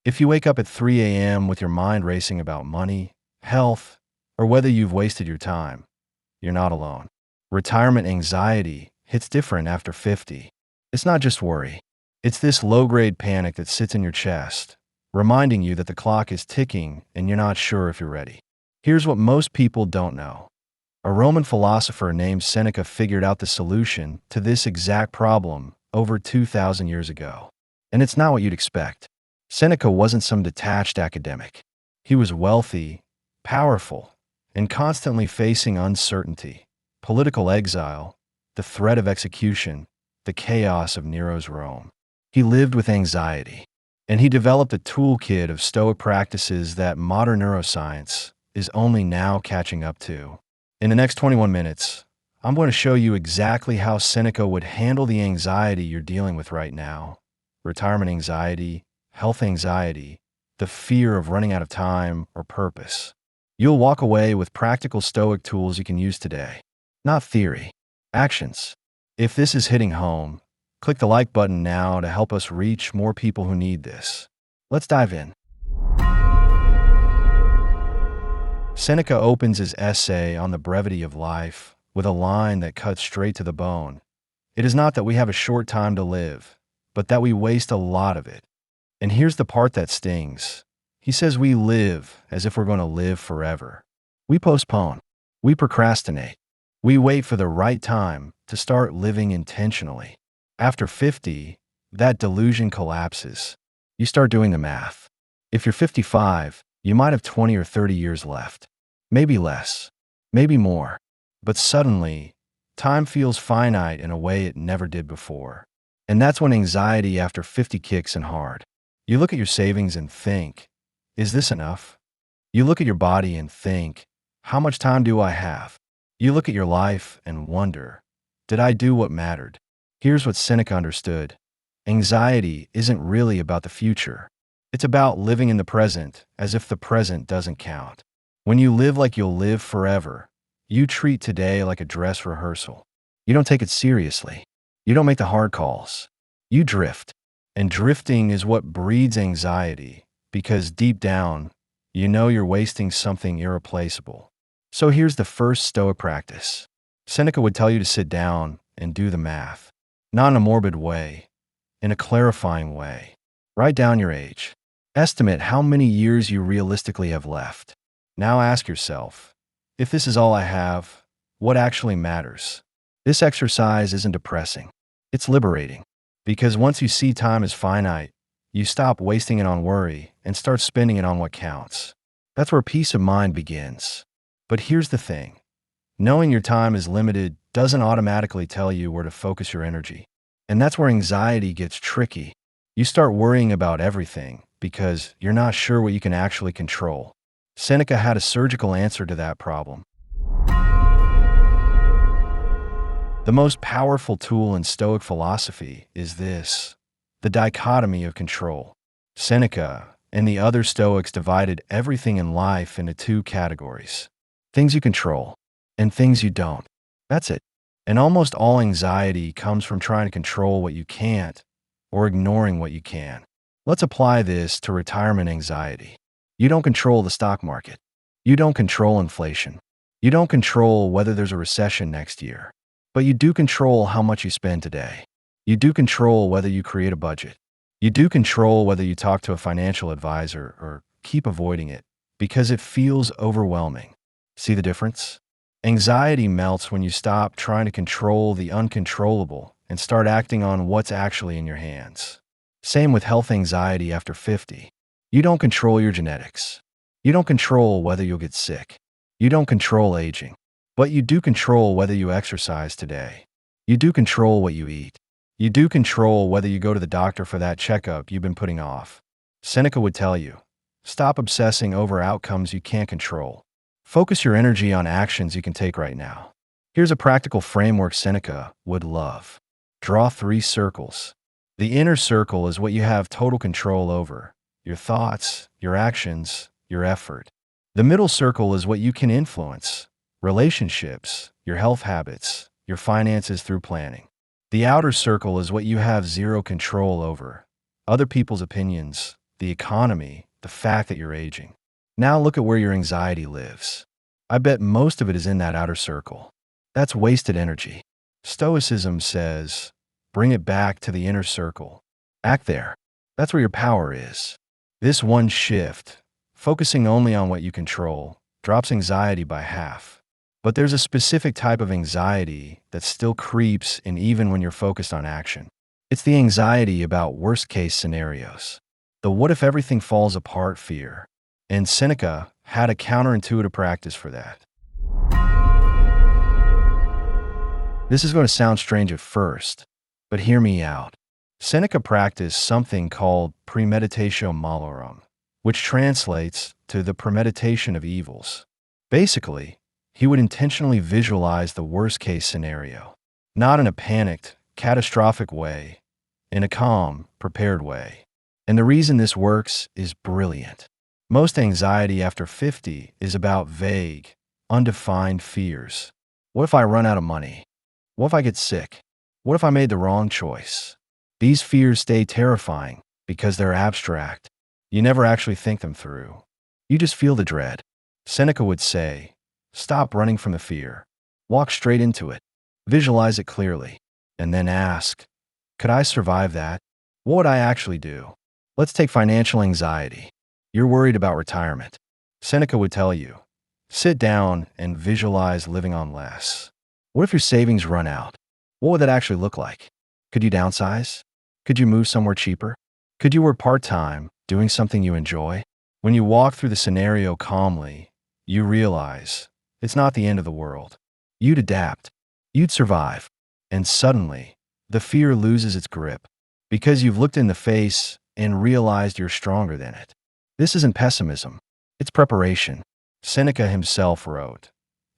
If you wake up at 3 a.m. with your mind racing about money, health, or whether you've wasted your time, you're not alone. Retirement anxiety hits different after 50. It's not just worry. It's this low-grade panic that sits in your chest, reminding you that the clock is ticking and you're not sure if you're ready. Here's what most people don't know. A Roman philosopher named Seneca figured out the solution to this exact problem over 2,000 years ago. And it's not what you'd expect. Seneca wasn't some detached academic. He was wealthy, powerful, and constantly facing uncertainty, political exile, the threat of execution, the chaos of Nero's Rome. He lived with anxiety, and he developed a toolkit of Stoic practices that modern neuroscience is only now catching up to. In the next 21 minutes, I'm going to show you exactly how Seneca would handle the anxiety you're dealing with right now. Retirement anxiety, health anxiety, the fear of running out of time or purpose. You'll walk away with practical Stoic tools you can use today. Not theory, actions. If this is hitting home, click the like button now to help us reach more people who need this. Let's dive in. Seneca opens his essay on the brevity of life with a line that cuts straight to the bone. It is not that we have a short time to live, but that we waste a lot of it. And here's the part that stings. He says we live as if we're going to live forever. We postpone. We procrastinate. We wait for the right time to start living intentionally. After 50, that delusion collapses. You start doing the math. If you're 55, you might have 20 or 30 years left. Maybe less. Maybe more. But suddenly, time feels finite in a way it never did before. And that's when anxiety after 50 kicks in hard. You look at your savings and think, is this enough? You look at your body and think, how much time do I have? You look at your life and wonder, did I do what mattered? Here's what Seneca understood. Anxiety isn't really about the future. It's about living in the present as if the present doesn't count. When you live like you'll live forever, you treat today like a dress rehearsal. You don't take it seriously. You don't make the hard calls. You drift. And drifting is what breeds anxiety, because deep down, you know you're wasting something irreplaceable. So here's the first Stoic practice. Seneca would tell you to sit down and do the math. Not in a morbid way, in a clarifying way. Write down your age. Estimate how many years you realistically have left. Now ask yourself, if this is all I have, what actually matters? This exercise isn't depressing. It's liberating. Because once you see time as finite, you stop wasting it on worry and start spending it on what counts. That's where peace of mind begins. But here's the thing. Knowing your time is limited doesn't automatically tell you where to focus your energy. And that's where anxiety gets tricky. You start worrying about everything because you're not sure what you can actually control. Seneca had a surgical answer to that problem. The most powerful tool in Stoic philosophy is this, the dichotomy of control. Seneca and the other Stoics divided everything in life into two categories. Things you control and things you don't. That's it. And almost all anxiety comes from trying to control what you can't or ignoring what you can. Let's apply this to retirement anxiety. You don't control the stock market. You don't control inflation. You don't control whether there's a recession next year. But you do control how much you spend today. You do control whether you create a budget. You do control whether you talk to a financial advisor or keep avoiding it because it feels overwhelming. See the difference? Anxiety melts when you stop trying to control the uncontrollable and start acting on what's actually in your hands. Same with health anxiety after 50. You don't control your genetics. You don't control whether you'll get sick. You don't control aging. But you do control whether you exercise today. You do control what you eat. You do control whether you go to the doctor for that checkup you've been putting off. Seneca would tell you, stop obsessing over outcomes you can't control. Focus your energy on actions you can take right now. Here's a practical framework Seneca would love. Draw 3 circles. The inner circle is what you have total control over, your thoughts, your actions, your effort. The middle circle is what you can influence, relationships, your health habits, your finances through planning. The outer circle is what you have zero control over, other people's opinions, the economy, the fact that you're aging. Now look at where your anxiety lives. I bet most of it is in that outer circle. That's wasted energy. Stoicism says, bring it back to the inner circle. Act there. That's where your power is. This one shift, focusing only on what you control, drops anxiety by half. But there's a specific type of anxiety that still creeps in even when you're focused on action. It's the anxiety about worst-case scenarios. The what if everything falls apart fear. And Seneca had a counterintuitive practice for that. This is going to sound strange at first, but hear me out. Seneca practiced something called Premeditatio Malorum, which translates to the premeditation of evils. Basically, he would intentionally visualize the worst-case scenario, not in a panicked, catastrophic way, in a calm, prepared way. And the reason this works is brilliant. Most anxiety after 50 is about vague, undefined fears. What if I run out of money? What if I get sick? What if I made the wrong choice? These fears stay terrifying because they're abstract. You never actually think them through. You just feel the dread. Seneca would say, stop running from the fear. Walk straight into it. Visualize it clearly. And then ask, could I survive that? What would I actually do? Let's take financial anxiety. You're worried about retirement. Seneca would tell you, sit down and visualize living on less. What if your savings run out? What would that actually look like? Could you downsize? Could you move somewhere cheaper? Could you work part-time, doing something you enjoy? When you walk through the scenario calmly, you realize it's not the end of the world. You'd adapt. You'd survive. And suddenly, the fear loses its grip because you've looked in the face and realized you're stronger than it. This isn't pessimism. It's preparation. Seneca himself wrote,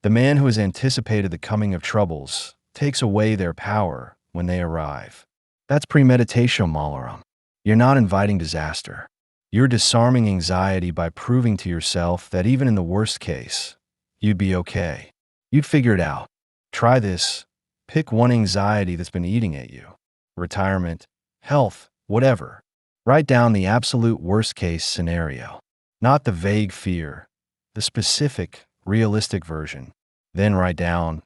the man who has anticipated the coming of troubles takes away their power when they arrive. That's premeditatio malorum. You're not inviting disaster. You're disarming anxiety by proving to yourself that even in the worst case, you'd be okay. You'd figure it out. Try this. Pick one anxiety that's been eating at you. Retirement, health, whatever. Write down the absolute worst-case scenario, not the vague fear, the specific, realistic version. Then write down,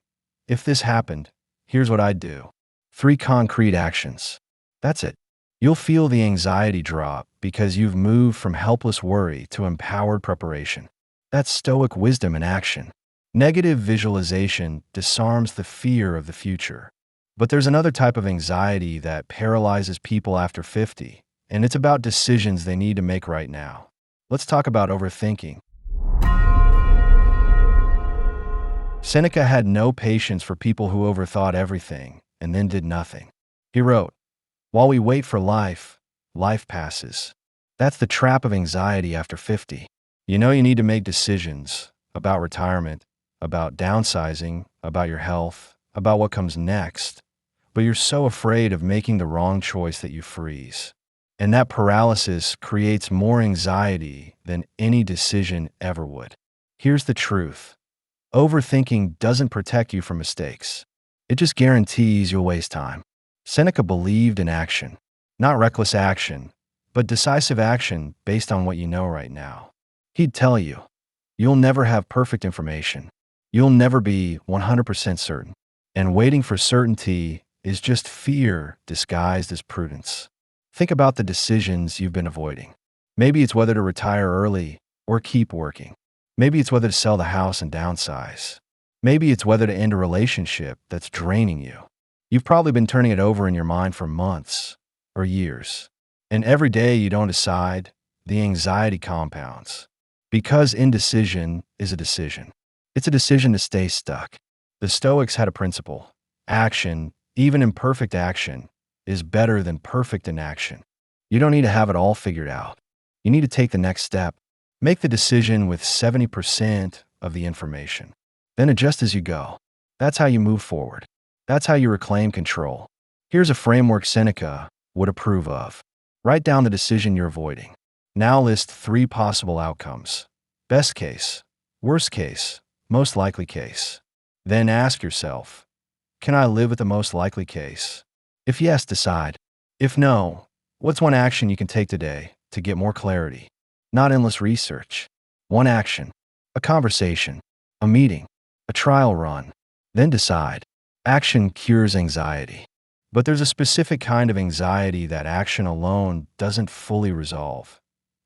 if this happened, here's what I'd do. 3 concrete actions. That's it. You'll feel the anxiety drop because you've moved from helpless worry to empowered preparation. That's Stoic wisdom in action. Negative visualization disarms the fear of the future. But there's another type of anxiety that paralyzes people after 50. And it's about decisions they need to make right now. Let's talk about overthinking. Seneca had no patience for people who overthought everything and then did nothing. He wrote, while we wait for life, life passes. That's the trap of anxiety after 50. You know you need to make decisions about retirement, about downsizing, about your health, about what comes next, but you're so afraid of making the wrong choice that you freeze. And that paralysis creates more anxiety than any decision ever would. Here's the truth. Overthinking doesn't protect you from mistakes. It just guarantees you'll waste time. Seneca believed in action, not reckless action, but decisive action based on what you know right now. He'd tell you, you'll never have perfect information. You'll never be 100% certain. And waiting for certainty is just fear disguised as prudence. Think about the decisions you've been avoiding. Maybe it's whether to retire early or keep working. Maybe it's whether to sell the house and downsize. Maybe it's whether to end a relationship that's draining you. You've probably been turning it over in your mind for months or years. And every day you don't decide, the anxiety compounds. Because indecision is a decision. It's a decision to stay stuck. The Stoics had a principle. Action, even imperfect action, is better than perfect inaction. You don't need to have it all figured out. You need to take the next step. Make the decision with 70% of the information. Then adjust as you go. That's how you move forward. That's how you reclaim control. Here's a framework Seneca would approve of. Write down the decision you're avoiding. Now list 3 possible outcomes. Best case, worst case, most likely case. Then ask yourself, can I live with the most likely case? If yes, decide. If no, what's one action you can take today to get more clarity. Not endless research. One action, a conversation, a meeting, a trial run. Then decide. Action cures anxiety. But there's a specific kind of anxiety that action alone doesn't fully resolve.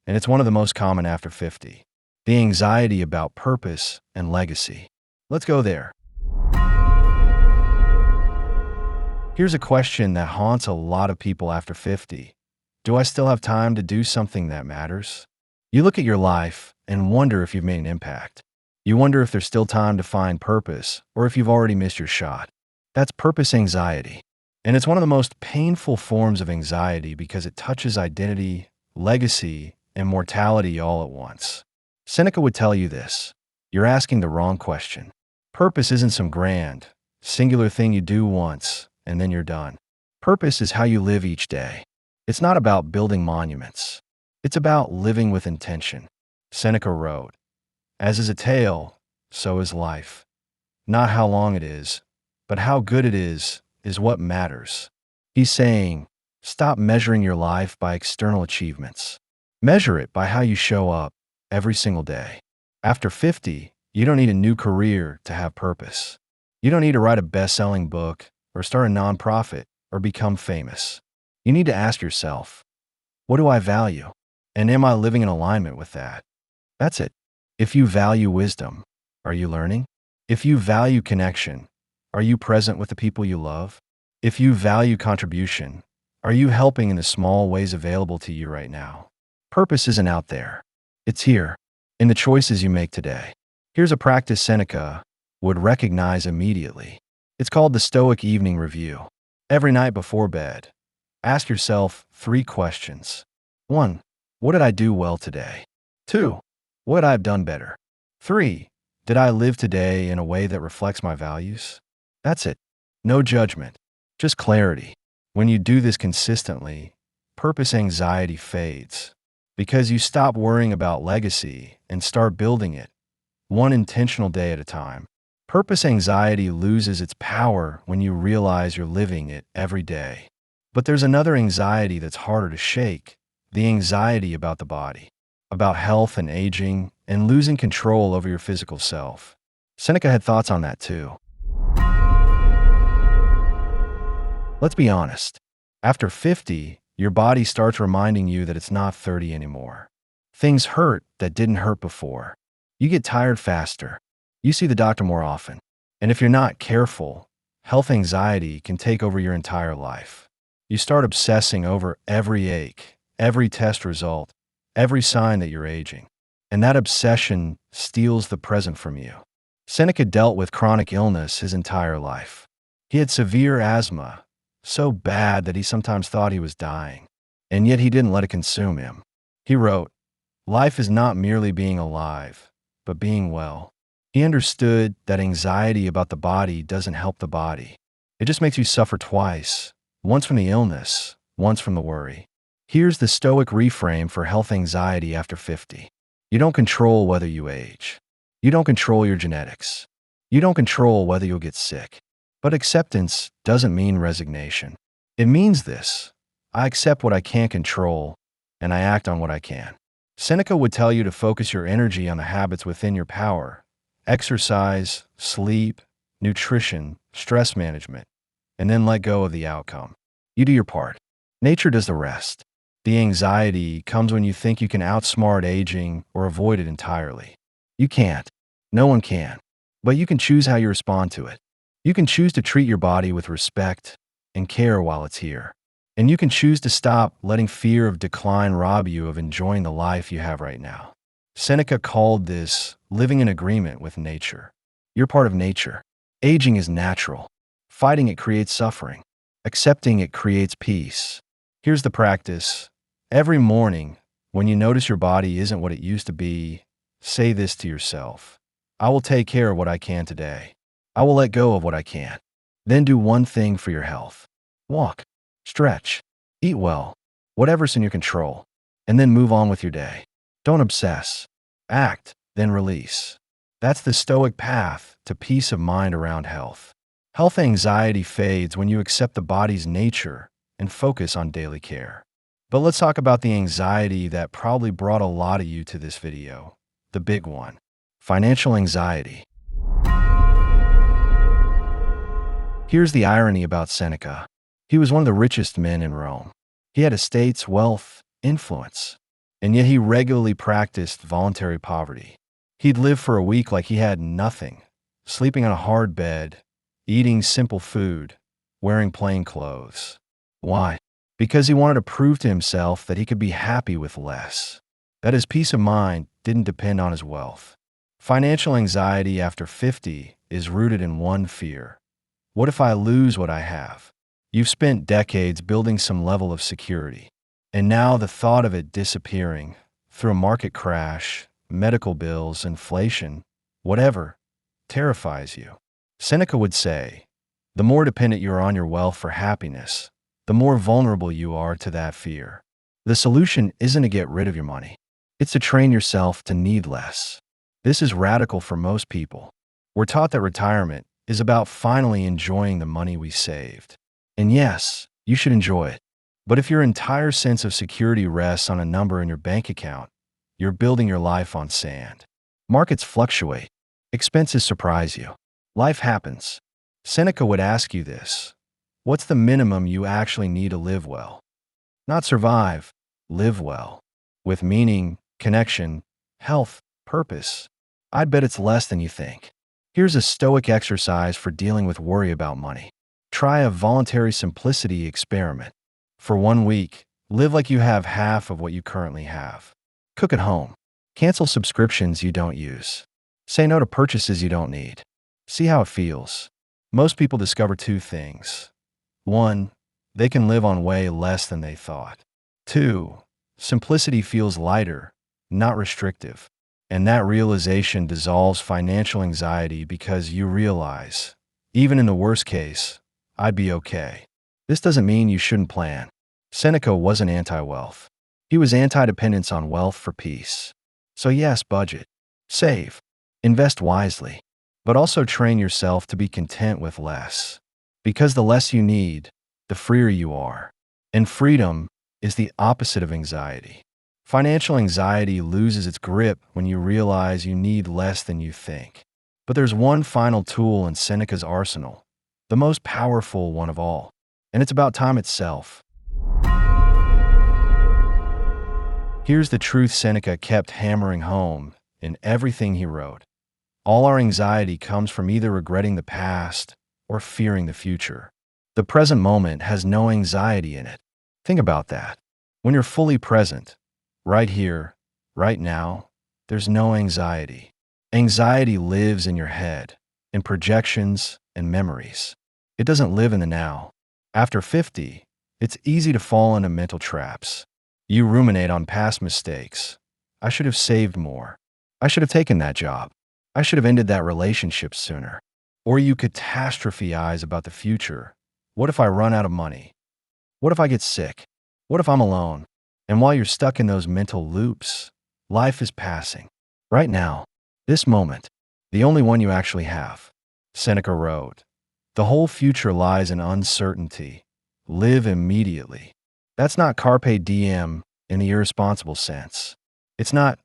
And it's one of the most common after 50. The anxiety about purpose and legacy. Let's go there. Here's a question that haunts a lot of people after 50. Do I still have time to do something that matters? You look at your life and wonder if you've made an impact. You wonder if there's still time to find purpose or if you've already missed your shot. That's purpose anxiety. And it's one of the most painful forms of anxiety because it touches identity, legacy, and mortality all at once. Seneca would tell you this. You're asking the wrong question. Purpose isn't some grand, singular thing you do once and then you're done. Purpose is how you live each day. It's not about building monuments. It's about living with intention. Seneca wrote, "As is a tale, so is life. Not how long it is, but how good it is what matters." He's saying, stop measuring your life by external achievements. Measure it by how you show up every single day. After 50, you don't need a new career to have purpose. You don't need to write a best-selling book or start a nonprofit or become famous. You need to ask yourself, what do I value? And am I living in alignment with that? That's it. If you value wisdom, are you learning? If you value connection, are you present with the people you love? If you value contribution, are you helping in the small ways available to you right now? Purpose isn't out there. It's here, in the choices you make today. Here's a practice Seneca would recognize immediately. It's called the Stoic Evening Review. Every night before bed, ask yourself 3 questions. 1. What did I do well today? 2. What I've done better? 3. Did I live today in a way that reflects my values? That's it. No judgment, just clarity. When you do this consistently, purpose anxiety fades because you stop worrying about legacy and start building it, one intentional day at a time. Purpose anxiety loses its power when you realize you're living it every day. But there's another anxiety that's harder to shake, the anxiety about the body, about health and aging, and losing control over your physical self. Seneca had thoughts on that too. Let's be honest. After 50, your body starts reminding you that it's not 30 anymore. Things hurt that didn't hurt before. You get tired faster. You see the doctor more often. And if you're not careful, health anxiety can take over your entire life. You start obsessing over every ache, every test result, every sign that you're aging. And that obsession steals the present from you. Seneca dealt with chronic illness his entire life. He had severe asthma, so bad that he sometimes thought he was dying. And yet he didn't let it consume him. He wrote, "Life is not merely being alive, but being well." He understood that anxiety about the body doesn't help the body. It just makes you suffer twice, once from the illness, once from the worry. Here's the Stoic reframe for health anxiety after 50. You don't control whether you age. You don't control your genetics. You don't control whether you'll get sick. But acceptance doesn't mean resignation. It means this: I accept what I can't control, and I act on what I can. Seneca would tell you to focus your energy on the habits within your power: exercise, sleep, nutrition, stress management, and then let go of the outcome. You do your part. Nature does the rest. The anxiety comes when you think you can outsmart aging or avoid it entirely. You can't. No one can. But you can choose how you respond to it. You can choose to treat your body with respect and care while it's here. And you can choose to stop letting fear of decline rob you of enjoying the life you have right now. Seneca called this living in agreement with nature. You're part of nature. Aging is natural. Fighting it creates suffering. Accepting it creates peace. Here's the practice. Every morning, when you notice your body isn't what it used to be, say this to yourself: I will take care of what I can today. I will let go of what I can't. Then do one thing for your health. Walk, stretch, eat well, whatever's in your control, and then move on with your day. Don't obsess. Act, then release. That's the Stoic path to peace of mind around health. Health anxiety fades when you accept the body's nature and focus on daily care. But let's talk about the anxiety that probably brought a lot of you to this video. The big one. Financial anxiety. Here's the irony about Seneca. He was one of the richest men in Rome. He had estates, wealth, influence, and yet he regularly practiced voluntary poverty. He'd live for a week like he had nothing, sleeping on a hard bed, eating simple food, wearing plain clothes. Why? Because he wanted to prove to himself that he could be happy with less, that his peace of mind didn't depend on his wealth. Financial anxiety after 50 is rooted in one fear. What if I lose what I have? You've spent decades building some level of security, and now the thought of it disappearing through a market crash, medical bills, inflation, whatever, terrifies you. Seneca would say, the more dependent you are on your wealth for happiness, the more vulnerable you are to that fear. The solution isn't to get rid of your money. It's to train yourself to need less. This is radical for most people. We're taught that retirement is about finally enjoying the money we saved. And yes, you should enjoy it. But if your entire sense of security rests on a number in your bank account, you're building your life on sand. Markets fluctuate. Expenses surprise you. Life happens. Seneca would ask you this. What's the minimum you actually need to live well? Not survive, live well. With meaning, connection, health, purpose. I'd bet it's less than you think. Here's a Stoic exercise for dealing with worry about money. Try a voluntary simplicity experiment. For 1 week, live like you have half of what you currently have. Cook at home. Cancel subscriptions you don't use. Say no to purchases you don't need. See how it feels. Most people discover 2 things. 1, they can live on way less than they thought. 2, simplicity feels lighter, not restrictive. And that realization dissolves financial anxiety because you realize, even in the worst case, I'd be okay. This doesn't mean you shouldn't plan. Seneca wasn't anti-wealth. He was anti-dependence on wealth for peace. So yes, budget, save, invest wisely, but also train yourself to be content with less. Because the less you need, the freer you are. And freedom is the opposite of anxiety. Financial anxiety loses its grip when you realize you need less than you think. But there's one final tool in Seneca's arsenal, the most powerful one of all, and it's about time itself. Here's the truth Seneca kept hammering home in everything he wrote. All our anxiety comes from either regretting the past or fearing the future. The present moment has no anxiety in it. Think about that. When you're fully present, right here, right now, there's no anxiety. Anxiety lives in your head, in projections and memories. It doesn't live in the now. After 50, it's easy to fall into mental traps. You ruminate on past mistakes. I should have saved more. I should have taken that job. I should have ended that relationship sooner. Or you catastrophize about the future. What if I run out of money? What if I get sick? What if I'm alone? And while you're stuck in those mental loops, life is passing. Right now, this moment, the only one you actually have. Seneca wrote, the whole future lies in uncertainty. Live immediately. That's not carpe diem in the irresponsible sense. It's not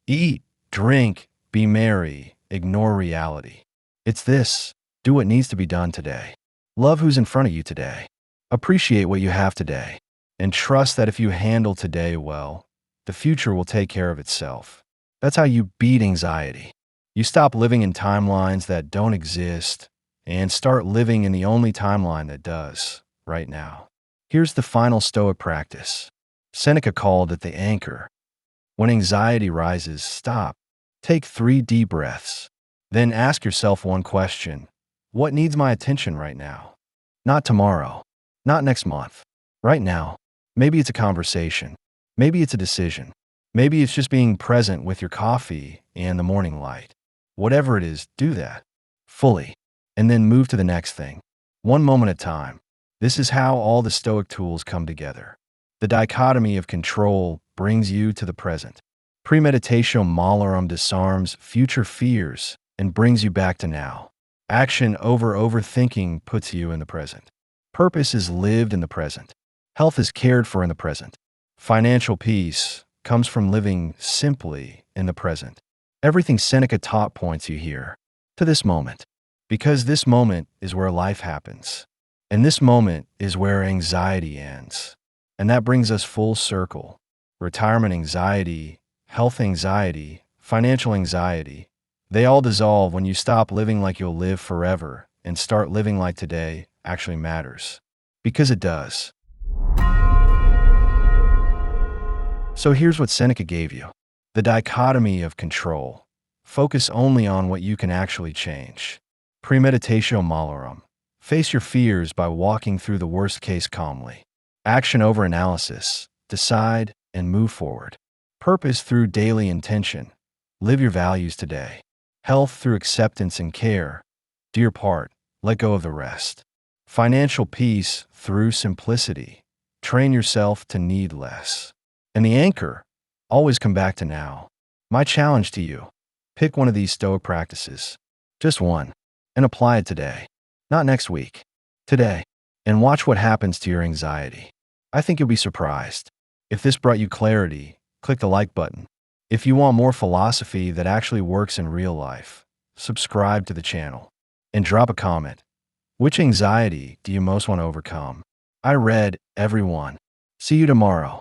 eat, drink, be merry, ignore reality. It's this, do what needs to be done today. Love who's in front of you today. Appreciate what you have today. And trust that if you handle today well, the future will take care of itself. That's how you beat anxiety. You stop living in timelines that don't exist and start living in the only timeline that does, right now. Here's the final Stoic practice. Seneca called it the anchor. When anxiety rises, stop. Take 3 deep breaths. Then ask yourself one question. What needs my attention right now? Not tomorrow. Not next month. Right now. Maybe it's a conversation. Maybe it's a decision. Maybe it's just being present with your coffee and the morning light. Whatever it is, do that. Fully. And then move to the next thing. One moment at a time. This is how all the Stoic tools come together. The dichotomy of control brings you to the present. Premeditatio Malorum disarms future fears and brings you back to now. Action over overthinking puts you in the present. Purpose is lived in the present. Health is cared for in the present. Financial peace comes from living simply in the present. Everything Seneca taught points you here, to this moment, because this moment is where life happens. And this moment is where anxiety ends. And that brings us full circle. Retirement anxiety, health anxiety, financial anxiety, they all dissolve when you stop living like you'll live forever and start living like today actually matters. Because it does. So here's what Seneca gave you. The dichotomy of control. Focus only on what you can actually change. Premeditatio Malorum. Face your fears by walking through the worst case calmly. Action over analysis. Decide and move forward. Purpose through daily intention. Live your values today. Health through acceptance and care. Do your part. Let go of the rest. Financial peace through simplicity. Train yourself to need less. And the anchor, always come back to now. My challenge to you, pick one of these Stoic practices, just one, and apply it today. Not next week, today. And watch what happens to your anxiety. I think you'll be surprised. If this brought you clarity, click the like button. If you want more philosophy that actually works in real life, subscribe to the channel. And drop a comment. Which anxiety do you most want to overcome? I read every one. See you tomorrow.